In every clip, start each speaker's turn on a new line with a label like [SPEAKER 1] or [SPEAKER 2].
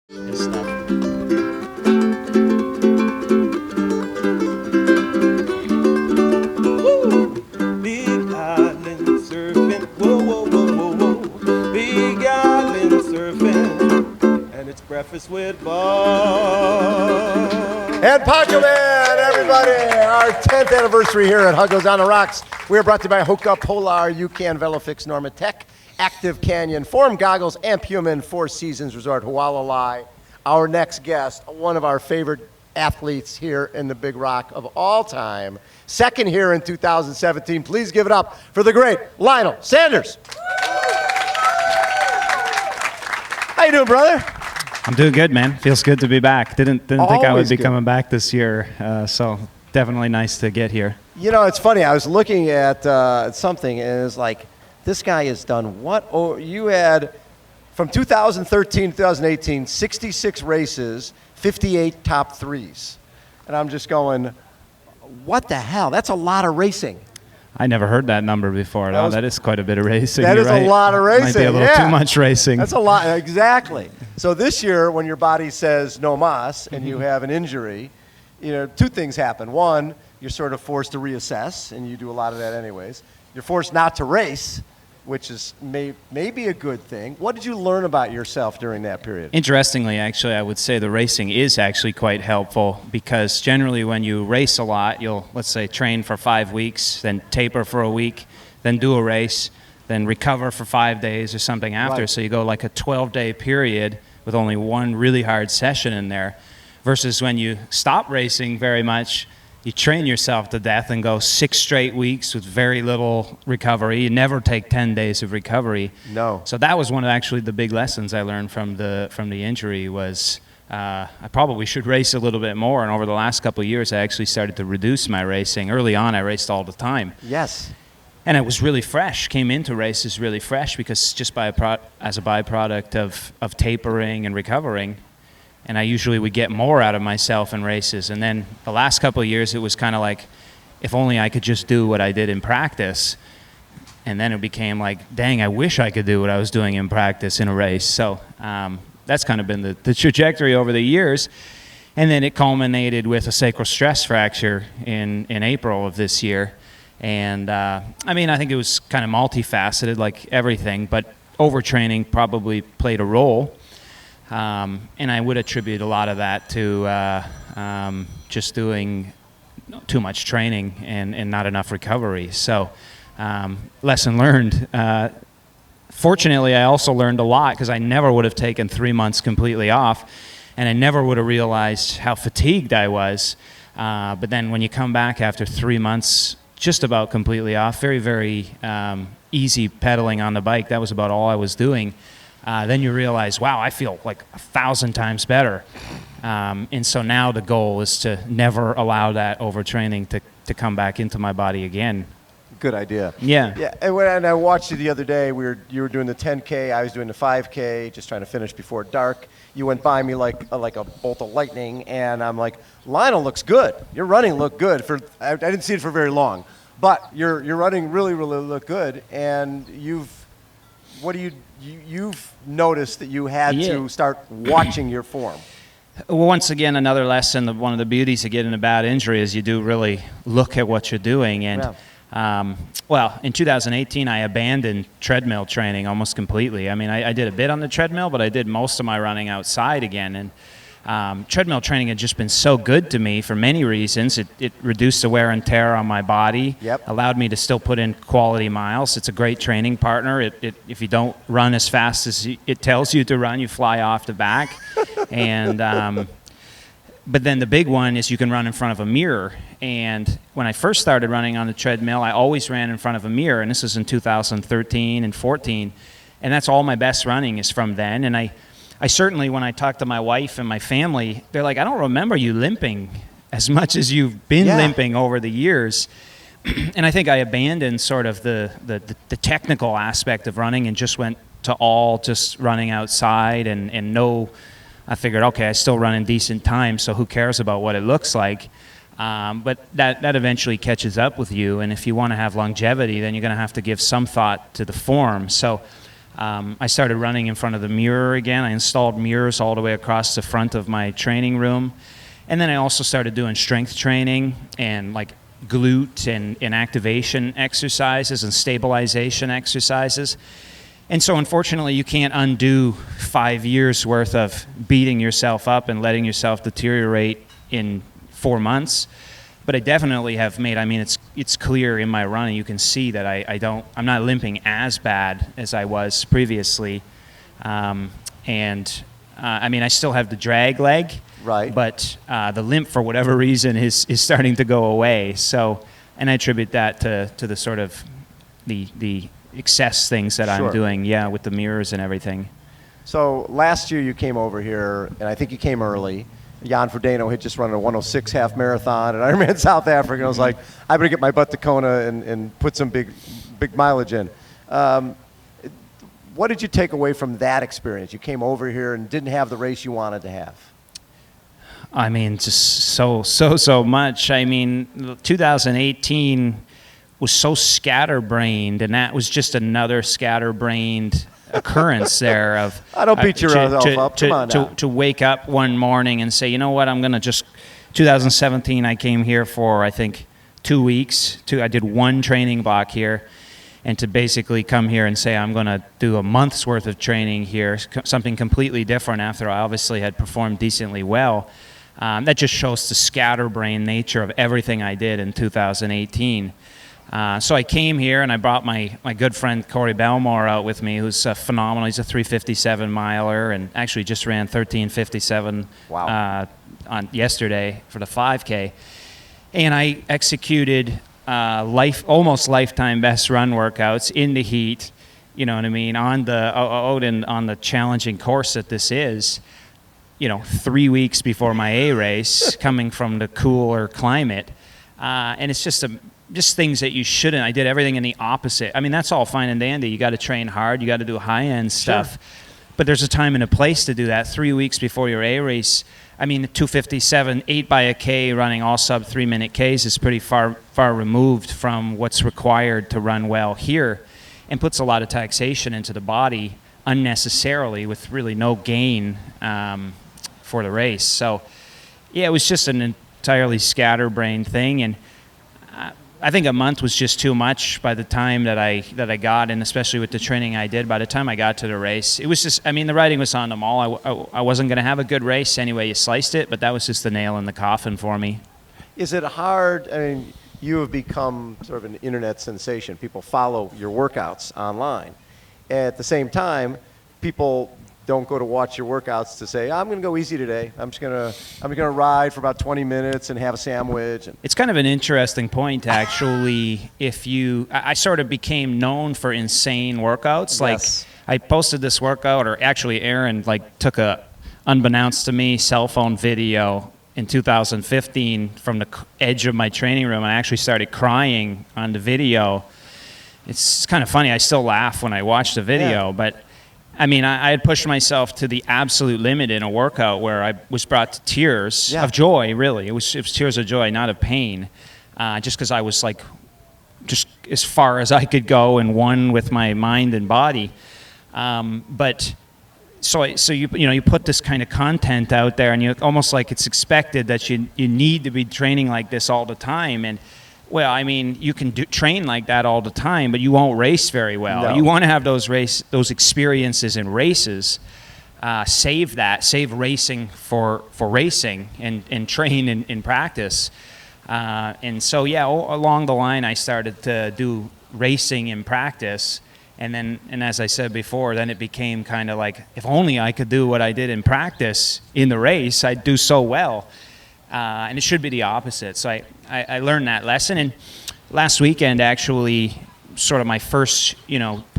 [SPEAKER 1] Good stuff. Woo! Big island surfing, whoa, whoa, whoa, whoa, whoa. Big island surfing, and it's breakfast with Bob.
[SPEAKER 2] And Poncho Man, everybody, our 10th anniversary here at Huggo's on the Rocks. We are brought to you by HOKA, Polar, UCAN, Velofix, Normatec, Active Canyon, Form Goggles, and Puma Four Seasons Resort, Hualalai. Our next guest, one of our favorite athletes here in the Big Rock of all time. Second here in 2017. Please give it up for the great Lionel Sanders. How you doing, brother?
[SPEAKER 3] I'm doing good, man. Feels good to be back. Didn't think I would be coming back this year, so definitely nice to get here.
[SPEAKER 2] You know, it's funny. I was looking at something, and it's like, this guy has done what? Oh, you had, from 2013 to 2018, 66 races, 58 top threes. And I'm just going, what the hell? That's a lot of racing.
[SPEAKER 3] I never heard that number before. That is quite a bit of racing.
[SPEAKER 2] That is
[SPEAKER 3] right.
[SPEAKER 2] a lot of racing.
[SPEAKER 3] Might be a little too much racing.
[SPEAKER 2] That's a lot, exactly. So this year, when your body says no mas and you have an injury, you know, two things happen. One, you're sort of forced to reassess, and you do a lot of that anyways. You're forced not to race, which is maybe a good thing. What did you learn about yourself during that period?
[SPEAKER 3] Interestingly, actually, I would say the racing is actually quite helpful, because generally when you race a lot, you'll, let's say, train for 5 weeks, then taper for a week, then do a race, then recover for 5 days or something after. Right. So you go like a 12-day period with only one really hard session in there, versus when you stop racing very much, you train yourself to death and go 6 straight weeks with very little recovery. You never take 10 days of recovery.
[SPEAKER 2] No.
[SPEAKER 3] So that was one of actually the big lessons I learned from the injury was I probably should race a little bit more. And over the last couple of years, I actually started to reduce my racing. Early on, I raced all the time.
[SPEAKER 2] Yes.
[SPEAKER 3] And it was really fresh. Came into races really fresh, because just as a byproduct of tapering and recovering. And I usually would get more out of myself in races. And then the last couple of years, it was kind of like, if only I could just do what I did in practice. And then it became like, dang, I wish I could do what I was doing in practice in a race. So that's kind of been the trajectory over the years. And then it culminated with a sacral stress fracture in April of this year. And I mean, I think it was kind of multifaceted, like everything, but overtraining probably played a role. And I would attribute a lot of that to just doing too much training and not enough recovery. So lesson learned. Fortunately, I also learned a lot, because I never would have taken 3 months completely off, and I never would have realized how fatigued I was. But then when you come back after 3 months just about completely off, very, very easy pedaling on the bike, that was about all I was doing. Then you realize, wow, I feel like 1,000 times better. And so now the goal is to never allow that overtraining to come back into my body again.
[SPEAKER 2] Good idea.
[SPEAKER 3] Yeah.
[SPEAKER 2] Yeah. And I watched you the other day. You were doing the 10K. I was doing the 5K, just trying to finish before dark. You went by me like a bolt of lightning, and I'm like, Lionel looks good. Your running looked good. I didn't see it for very long, but your running really, really looked good. And you've noticed that you had to start watching your form.
[SPEAKER 3] Well, once again, another lesson. One of the beauties of getting a bad injury is you do really look at what you're doing. And well, in 2018, I abandoned treadmill training almost completely. I mean, I did a bit on the treadmill, but I did most of my running outside again. And treadmill training had just been so good to me for many reasons. It reduced the wear and tear on my body, allowed me to still put in quality miles. It's a great training partner. If you don't run as fast as it tells you to run, you fly off the back. And but then the big one is you can run in front of a mirror. And when I first started running on the treadmill, I always ran in front of a mirror. And this was in 2013 and 14. And that's all my best running is from then. And I certainly, when I talk to my wife and my family, they're like, I don't remember you limping as much as you've been limping over the years. And I think I abandoned sort of the technical aspect of running and just went to all just running outside and I figured, okay, I still run in decent time, so who cares about what it looks like? But that eventually catches up with you, and if you want to have longevity, then you're going to have to give some thought to the form. So I started running in front of the mirror again. I installed mirrors all the way across the front of my training room. And then I also started doing strength training and like glute and activation exercises and stabilization exercises. And so unfortunately you can't undo 5 years worth of beating yourself up and letting yourself deteriorate in 4 months. But I definitely have made, I mean, it's clear in my running, you can see that I'm not limping as bad as I was previously. I mean, I still have the drag leg,
[SPEAKER 2] right?
[SPEAKER 3] But the limp, for whatever reason, is starting to go away. So, and I attribute that to the sort of the excess things that
[SPEAKER 2] Sure.
[SPEAKER 3] I'm doing, with the mirrors and everything.
[SPEAKER 2] So last year you came over here, and I think you came early. Jan Frodeno had just run a 106 half marathon, and I remember in South Africa, and I was like, I better get my butt to Kona and put some big mileage in. What did you take away from that experience? You came over here and didn't have the race you wanted to have.
[SPEAKER 3] I mean, just so much. I mean, 2018 was so scatterbrained, and that was just another scatterbrained occurrence there of
[SPEAKER 2] I don't beat yourself up. Come on now.
[SPEAKER 3] To wake up one morning and say, you know what, I'm going to just 2017 I came here for I think 2 weeks. I did one training block here, and to basically come here and say I'm going to do a month's worth of training here, something completely different after I obviously had performed decently well. That just shows the scatterbrained nature of everything I did in 2018. So I came here and I brought my good friend Corey Belmore out with me, who's phenomenal. He's a 357 miler and actually just ran 1357 on yesterday for the 5K. And I executed almost lifetime best run workouts in the heat, you know what I mean, on the challenging course that this is, 3 weeks before my A race, coming from the cooler climate. And it's just things that you shouldn't. I did everything in the opposite. I mean, that's all fine and dandy. You got to train hard. You got to do high-end stuff. Sure. But there's a time and a place to do that. 3 weeks before your A race, I mean, 257, 8 by a K, running all sub 3-minute Ks is pretty far removed from what's required to run well here, and puts a lot of taxation into the body unnecessarily with really no gain for the race. So, yeah, it was just an entirely scatterbrained thing, and I think a month was just too much by the time that I got, and especially with the training I did, by the time I got to the race, it was just, I mean, the writing was on the wall. I wasn't going to have a good race anyway you sliced it, but that was just the nail in the coffin for me.
[SPEAKER 2] Is it hard? I mean, you have become sort of an internet sensation. People follow your workouts online. At the same time, people don't go to watch your workouts to say, I'm going to go easy today. I'm going to ride for about 20 minutes and have a sandwich.
[SPEAKER 3] It's kind of an interesting point, actually. I sort of became known for insane workouts.
[SPEAKER 2] Yes.
[SPEAKER 3] Like, I posted this workout, or actually Aaron took a, unbeknownst to me, cell phone video in 2015 from the edge of my training room. I actually started crying on the video. It's kind of funny. I still laugh when I watch the video, but I mean, I had pushed myself to the absolute limit in a workout where I was brought to tears of joy, really. It was tears of joy, not of pain, just because I was just as far as I could go and one with my mind and body. But so you put this kind of content out there, and you almost like it's expected that you need to be training like this all the time. And well, I mean, you can train like that all the time, but you won't race very well. No. You want to have those experiences in races. Save racing for racing and train in practice. And so, along the line, I started to do racing in practice. And as I said before, then it became kind of like, if only I could do what I did in practice in the race, I'd do so well. And it should be the opposite. So I learned that lesson. And last weekend, actually, sort of my first,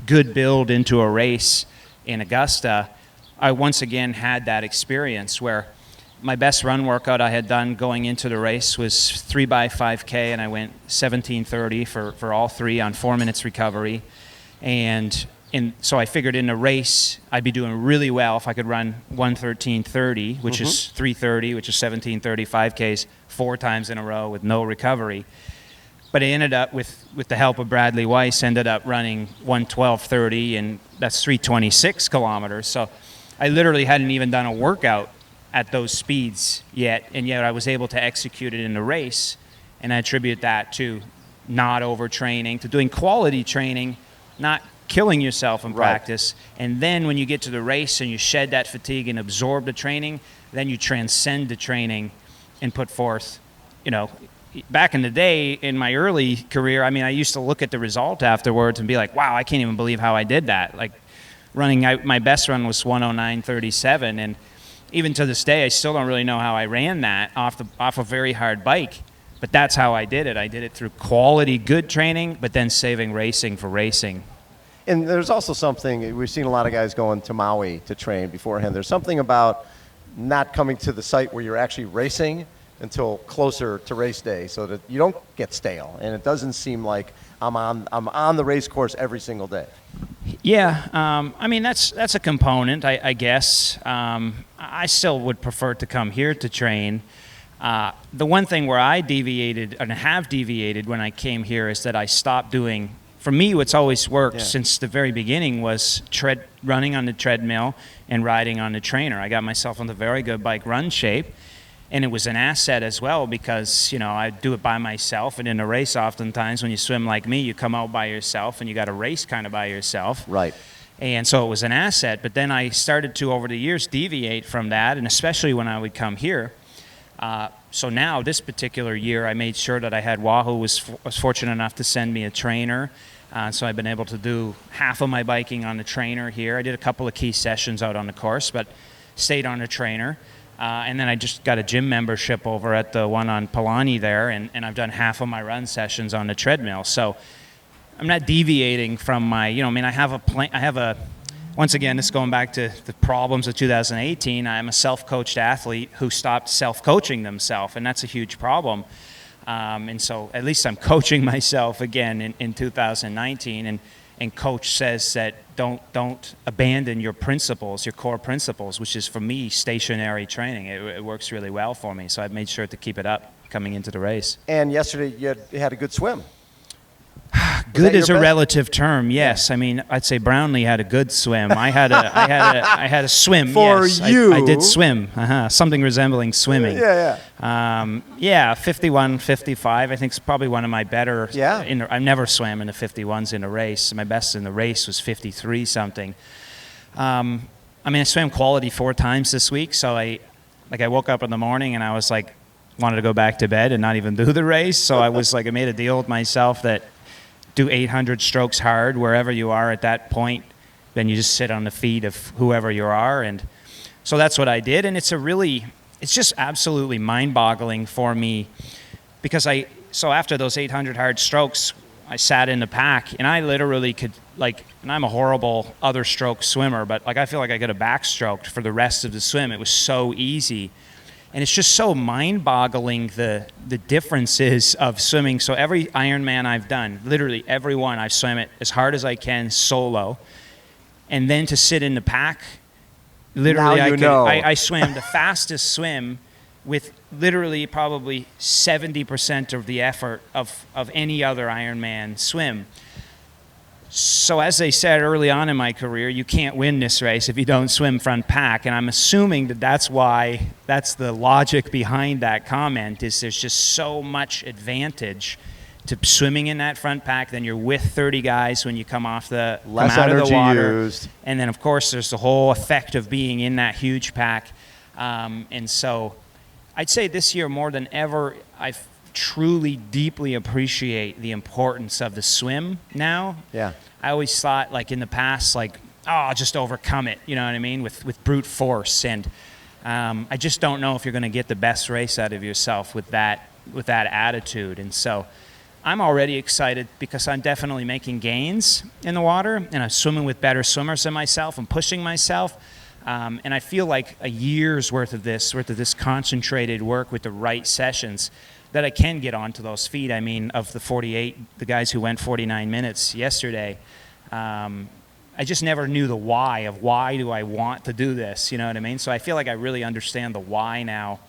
[SPEAKER 3] good build into a race in Augusta, I once again had that experience where my best run workout I had done going into the race was 3 by 5K, and I went 17:30 for all three on 4 minutes recovery. And so I figured in a race, I'd be doing really well if I could run 1:13:30, which is 3:30, which is 17:30 5Ks 4 times in a row with no recovery. But I ended up, with the help of Bradley Weiss, ended up running 1:12:30, and that's 3:26 kilometers. So I literally hadn't even done a workout at those speeds yet, and yet I was able to execute it in the race. And I attribute that to not overtraining, to doing quality training, not killing yourself in practice. And then when you get to the race and you shed that fatigue and absorb the training, then you transcend the training and put forth, back in the day, in my early career, I mean, I used to look at the result afterwards and be like, wow, I can't even believe how I did that. Like, my best run was 1:09:37, and even to this day, I still don't really know how I ran that off a very hard bike. But that's how I did it. I did it through quality, good training, but then saving racing for racing.
[SPEAKER 2] And there's also something, we've seen a lot of guys going to Maui to train beforehand. There's something about not coming to the site where you're actually racing until closer to race day, so that you don't get stale. And it doesn't seem like I'm on the race course every single day.
[SPEAKER 3] Yeah, I mean, that's a component, I guess. I still would prefer to come here to train. The one thing where I deviated and have deviated when I came here is that I stopped doing, for me, what's always worked since the very beginning was running on the treadmill and riding on the trainer. I got myself into very good bike run shape, and it was an asset as well because, I do it by myself, and in a race oftentimes when you swim like me, you come out by yourself and you got to race kind of by yourself.
[SPEAKER 2] Right.
[SPEAKER 3] And so it was an asset, but then I started to, over the years, deviate from that, and especially when I would come here. So now, this particular year, I made sure that I had Wahoo was fortunate enough to send me a trainer. So I've been able to do half of my biking on the trainer here. I did a couple of key sessions out on the course, but stayed on the trainer. And then I just got a gym membership over at the one on Palani there, and I've done half of my run sessions on the treadmill. So I'm not deviating from my, I have a plan. Once again, this is going back to the problems of 2018. I'm a self-coached athlete who stopped self-coaching themselves, and that's a huge problem. And so at least I'm coaching myself again in 2019, and coach says that don't abandon your principles, your core principles, which is, for me, stationary training. It works really well for me, so I've made sure to keep it up coming into the race.
[SPEAKER 2] And yesterday you had a good swim.
[SPEAKER 3] Good is a relative term. Yes, I mean, I'd say Brownlee had a good swim. I had a swim.
[SPEAKER 2] For
[SPEAKER 3] yes.
[SPEAKER 2] you,
[SPEAKER 3] I did swim. Something resembling swimming. 51-55. I think is probably one of my better.
[SPEAKER 2] Yeah.
[SPEAKER 3] I've never swam in the 51s in a race. My best in the race was 53 something. I swam quality 4 times this week. So I woke up in the morning and I was like, wanted to go back to bed and not even do the race. So I was like, I made a deal with myself that do 800 strokes hard wherever you are at that point. Then you just sit on the feet of whoever you are. And so that's what I did. And it's just absolutely mind-boggling for me because so after those 800 hard strokes, I sat in the pack and I literally could, and I'm a horrible other stroke swimmer, but I feel like I could have backstroke for the rest of the swim. It was so easy. And it's just so mind-boggling the differences of swimming. So every Ironman I've done, literally every one, I've swam it as hard as I can solo. And then to sit in the pack, literally I swam the fastest swim with literally probably 70% of the effort of any other Ironman swim. So as they said early on in my career, you can't win this race if you don't swim front pack. And I'm assuming that's the logic behind that comment is there's just so much advantage to swimming in that front pack. Then you're with 30 guys when you come out of the water.
[SPEAKER 2] Used.
[SPEAKER 3] And then, of course, there's the whole effect of being in that huge pack. And so I'd say this year more than ever, I've truly deeply appreciate the importance of the swim now.
[SPEAKER 2] Yeah.
[SPEAKER 3] I always thought in the past I'll just overcome it, you know what I mean, with brute force, and I just don't know if you're going to get the best race out of yourself with that attitude. And so I'm already excited because I'm definitely making gains in the water and I'm swimming with better swimmers than myself and pushing myself. And I feel like a year's worth of this concentrated work with the right sessions that I can get onto those feet. I mean, of the 48, the guys who went 49 minutes yesterday, I just never knew the why do I want to do this, you know what I mean? So I feel like I really understand the why now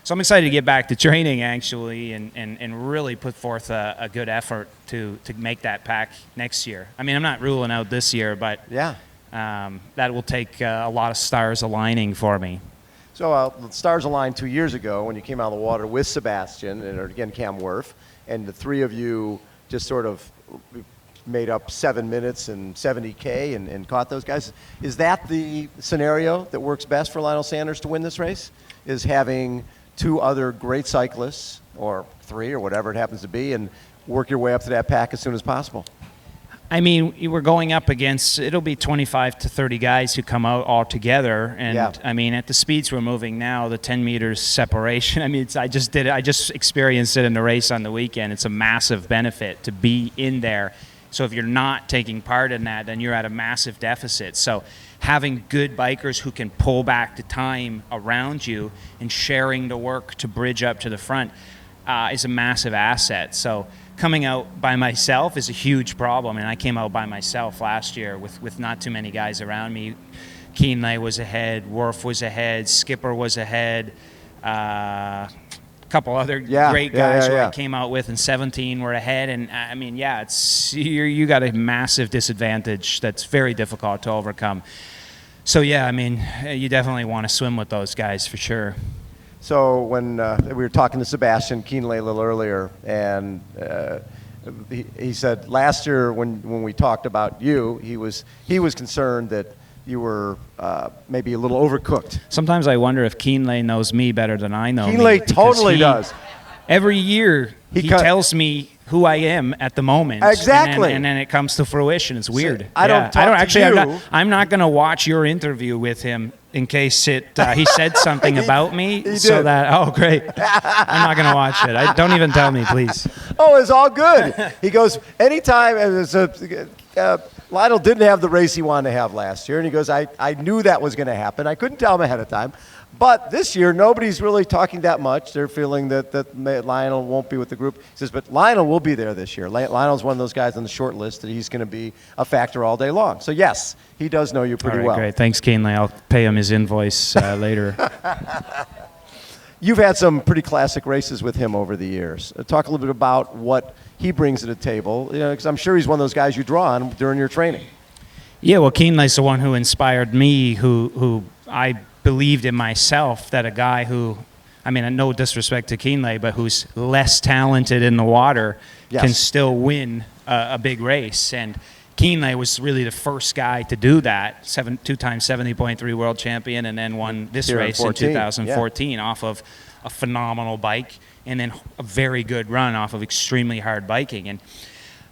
[SPEAKER 3] So I'm excited to get back to training, actually, and really put forth a good effort to make that pack next year. I mean, I'm not ruling out this year, but
[SPEAKER 2] Yeah.
[SPEAKER 3] that will take a lot of stars aligning for me.
[SPEAKER 2] So the stars aligned 2 years ago when you came out of the water with Sebastian and again Cam Werf, and the three of you just sort of made up 7 minutes and 70K and caught those guys. Is that the scenario that works best for Lionel Sanders to win this race? Is having 2 other great cyclists, or 3 or whatever it happens to be, and work your way up to that pack as soon as possible?
[SPEAKER 3] I mean, we're going up against, it'll be 25 to 30 guys who come out all together. And
[SPEAKER 2] Yeah.
[SPEAKER 3] I mean, at the speeds we're moving now, the 10 meters separation, I mean, I just experienced it in the race on the weekend. It's a massive benefit to be in there. So if you're not taking part in that, then you're at a massive deficit. So having good bikers who can pull back the time around you and sharing the work to bridge up to the front is a massive asset. So coming out by myself is a huge problem, and I came out by myself last year with not too many guys around me. Keenlay was ahead, Werf was ahead, Skipper was ahead, a couple other great guys who I came out with in 17 were ahead, and I mean, you got a massive disadvantage that's very difficult to overcome. So yeah, I mean, you definitely want to swim with those guys for sure.
[SPEAKER 2] So when we were talking to Sebastian Keenlay a little earlier, and he said last year when we talked about you, he was concerned that you were maybe a little overcooked.
[SPEAKER 3] Sometimes I wonder if Keenlay knows me better than I know
[SPEAKER 2] Keenlay
[SPEAKER 3] me.
[SPEAKER 2] totally does.
[SPEAKER 3] Every year he tells me who I am at the moment.
[SPEAKER 2] Exactly.
[SPEAKER 3] And then it comes to fruition. It's weird.
[SPEAKER 2] So I don't actually.
[SPEAKER 3] I'm not going to watch your interview with him in case he said something about me.
[SPEAKER 2] He
[SPEAKER 3] so
[SPEAKER 2] did.
[SPEAKER 3] that, oh, great. I'm not going to watch it. Don't even tell me, please.
[SPEAKER 2] Oh, it's all good. He goes, anytime, Lionel didn't have the race he wanted to have last year, and he goes, I knew that was going to happen. I couldn't tell him ahead of time. But this year, nobody's really talking that much. They're feeling that Lionel won't be with the group. He says, but Lionel will be there this year. Lionel's one of those guys on the short list that he's going to be a factor all day long. So, yes, he does know you pretty well.
[SPEAKER 3] Great. Thanks, Keenlay. I'll pay him his invoice later.
[SPEAKER 2] You've had some pretty classic races with him over the years. Talk a little bit about what he brings to the table, because I'm sure he's one of those guys you draw on during your training.
[SPEAKER 3] Yeah, well, Keenlay's the one who inspired me, who I believed in myself, that a guy who, I mean, no disrespect to Keenlay, but who's less talented in the water can still win a big race. And Keenlay was really the first guy to do that, 2-time 70.3 world champion, and then won this race in 2014 off of a phenomenal bike, and then a very good run off of extremely hard biking. And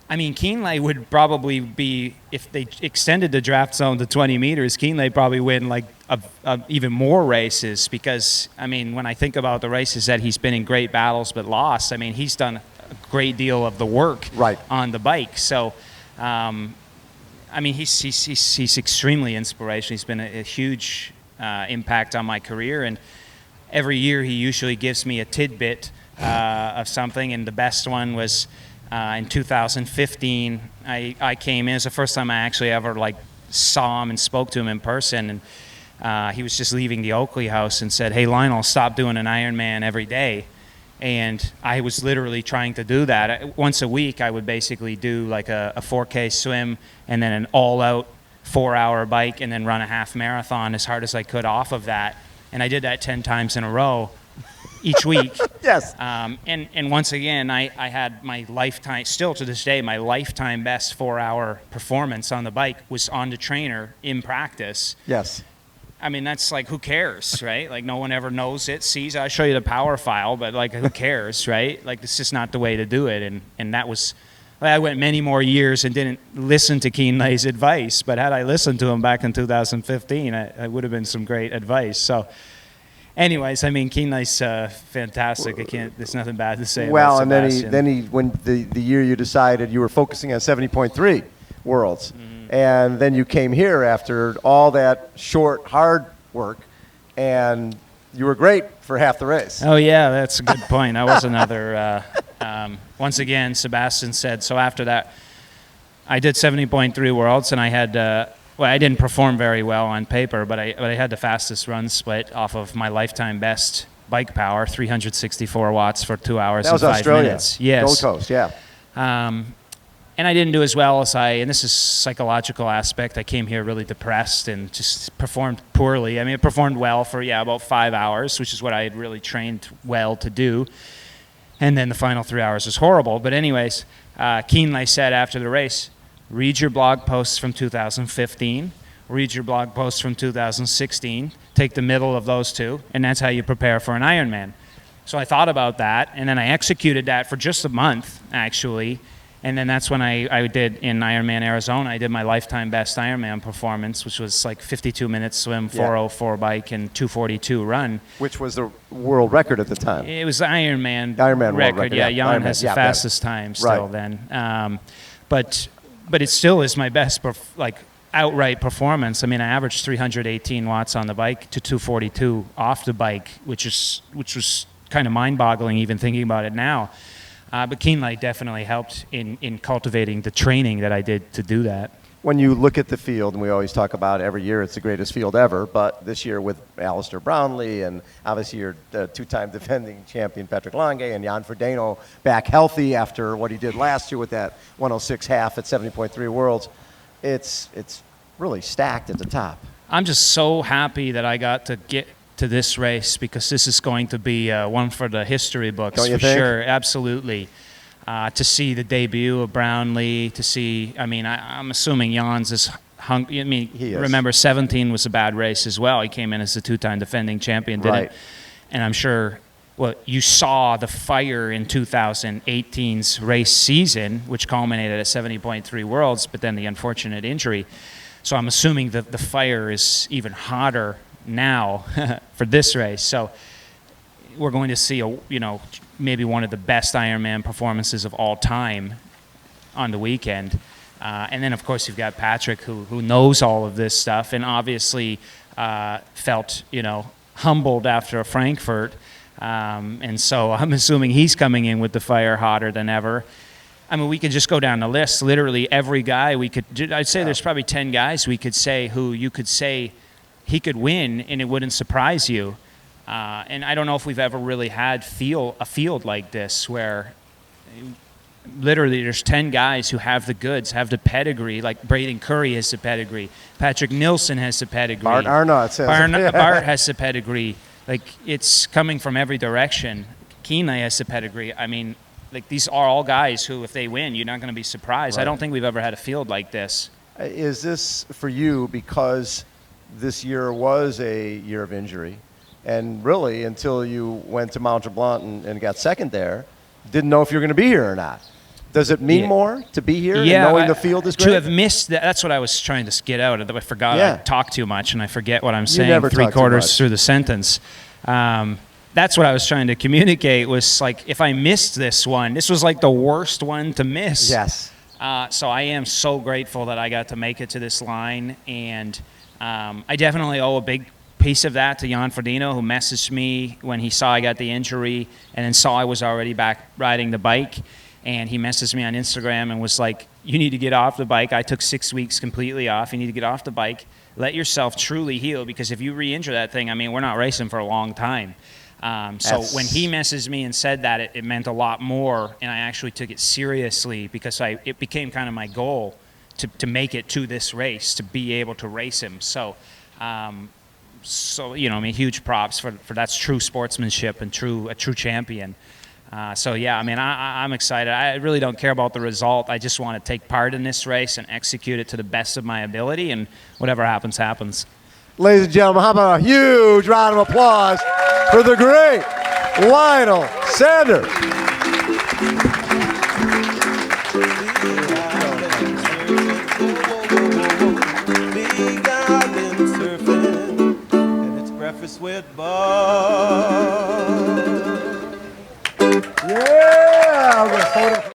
[SPEAKER 3] I mean, Keenlay would probably be, if they extended the draft zone to 20 meters, Keenlay probably win like even more races, because, I mean, when I think about the races that he's been in great battles but lost, I mean, he's done a great deal of the work on the bike. So, I mean, he's extremely inspirational. He's been a huge impact on my career, and every year he usually gives me a tidbit of something, and the best one was in 2015. I came in. It was the first time I actually ever saw him and spoke to him in person, and he was just leaving the Oakley house and said, "Hey, Lionel, stop doing an Ironman every day." And I was literally trying to do that. Once a week, I would basically do like a 4K swim and then an all-out 4-hour bike, and then run a half marathon as hard as I could off of that. And I did that 10 times in a row each week.
[SPEAKER 2] Yes.
[SPEAKER 3] And once again, I had my lifetime, still to this day, my lifetime best 4-hour performance on the bike was on the trainer in practice.
[SPEAKER 2] Yes.
[SPEAKER 3] I mean, that's like, who cares, right? Like, no one ever knows it, sees it. I'll show you the power file, but like, who cares, right? Like, it's just not the way to do it. And that was, I went many more years and didn't listen to Keenlay's advice, but had I listened to him back in 2015, I would have been some great advice. So anyways, I mean, Keenlay's fantastic. There's nothing bad to say about Sebastian.
[SPEAKER 2] And then he when the year you decided you were focusing on 70.3 Worlds, and then you came here after all that short, hard work, and you were great for half the race.
[SPEAKER 3] Oh, yeah, that's a good point. That was another, once again, Sebastian said, so after that, I did 70.3 Worlds, and I had, I didn't perform very well on paper, but I had the fastest run split off of my lifetime best bike power, 364 watts for 2 hours
[SPEAKER 2] That was
[SPEAKER 3] and 5
[SPEAKER 2] Australia.
[SPEAKER 3] minutes. Yes.
[SPEAKER 2] Gold Coast, yeah.
[SPEAKER 3] And I didn't do as well as and this is psychological aspect. I came here really depressed and just performed poorly. I mean, I performed well for, about 5 hours, which is what I had really trained well to do. And then the final 3 hours was horrible. But anyways, Keenley said after the race, read your blog posts from 2015, read your blog posts from 2016, take the middle of those two, and that's how you prepare for an Ironman. So I thought about that, and then I executed that for just a month, actually. And then that's when I did in Ironman Arizona, I did my lifetime best Ironman performance, which was like 52 minutes swim, 4:04 bike, and 2:42 run.
[SPEAKER 2] Which was the world record at the time.
[SPEAKER 3] It was the Ironman
[SPEAKER 2] world
[SPEAKER 3] record. Yeah, Jan
[SPEAKER 2] Ironman,
[SPEAKER 3] has the fastest time still
[SPEAKER 2] right.
[SPEAKER 3] then. But it still is my best outright performance. I mean, I averaged 318 watts on the bike to 242 off the bike, which was kind of mind-boggling even thinking about it now. But Keenley definitely helped in cultivating the training that I did to do that.
[SPEAKER 2] When you look at the field, and we always talk about every year it's the greatest field ever, but this year with Alistair Brownlee and obviously your two-time defending champion Patrick Lange and Jan Frodeno back healthy after what he did last year with that 106 half at 70.3 Worlds, it's really stacked at the top.
[SPEAKER 3] I'm just so happy that I got to get to this race because this is going to be one for the history books.
[SPEAKER 2] Don't you
[SPEAKER 3] for
[SPEAKER 2] think?
[SPEAKER 3] Sure, absolutely. To see the debut of Brownlee, to see, I'm assuming Jan's is hungry.
[SPEAKER 2] He is.
[SPEAKER 3] Remember 17 was a bad race as well. He came in as the two-time defending champion, didn't
[SPEAKER 2] Right.
[SPEAKER 3] And I'm sure, you saw the fire in 2018's race season, which culminated at 70.3 Worlds, but then the unfortunate injury. So I'm assuming that the fire is even hotter now for this race. So we're going to see maybe one of the best Ironman performances of all time on the weekend. And then of course you've got Patrick who knows all of this stuff and obviously felt humbled after Frankfurt. And so I'm assuming he's coming in with the fire hotter than ever. I mean, we could just go down the list. Literally every guy I'd say there's probably 10 guys we could say who you could say he could win and it wouldn't surprise you. And I don't know if we've ever really had a field like this where literally there's 10 guys who have the goods, have the pedigree, like Braden Curry has the pedigree, Patrick Nilsson has the pedigree.
[SPEAKER 2] Bart Arnott
[SPEAKER 3] Bart has the pedigree. Like, it's coming from every direction. Keenley has the pedigree. I mean, these are all guys who, if they win, you're not going to be surprised. Right. I don't think we've ever had a field like this.
[SPEAKER 2] Is this for you because this year was a year of injury, and really until you went to Mount Blanc and got second there, didn't know if you're going to be here or not? Does it mean more to be here and knowing the field is great?
[SPEAKER 3] To have missed that, that's what I was trying to get out. I forgot I talk too much and I forget what I'm saying three-quarters through the sentence. That's what I was trying to communicate was if I missed this one, this was the worst one to miss.
[SPEAKER 2] Yes.
[SPEAKER 3] So I am so grateful that I got to make it to this line, and I definitely owe a big piece of that to Jan Frodeno, who messaged me when he saw I got the injury and then saw I was already back riding the bike. And he messaged me on Instagram and was like, you need to get off the bike. I took 6 weeks completely off. You need to get off the bike. Let yourself truly heal, because if you re-injure that thing, we're not racing for a long time. So when he messaged me and said that, it meant a lot more, and I actually took it seriously because it became kind of my goal to make it to this race, to be able to race him. So, huge props for that's true sportsmanship and a true champion. I'm excited. I really don't care about the result. I just want to take part in this race and execute it to the best of my ability, and whatever happens, happens.
[SPEAKER 2] Ladies and gentlemen, how about a huge round of applause for the great Lionel Sanders.
[SPEAKER 1] Big island surfing, and it's breakfast with Bob.
[SPEAKER 2] Yeah!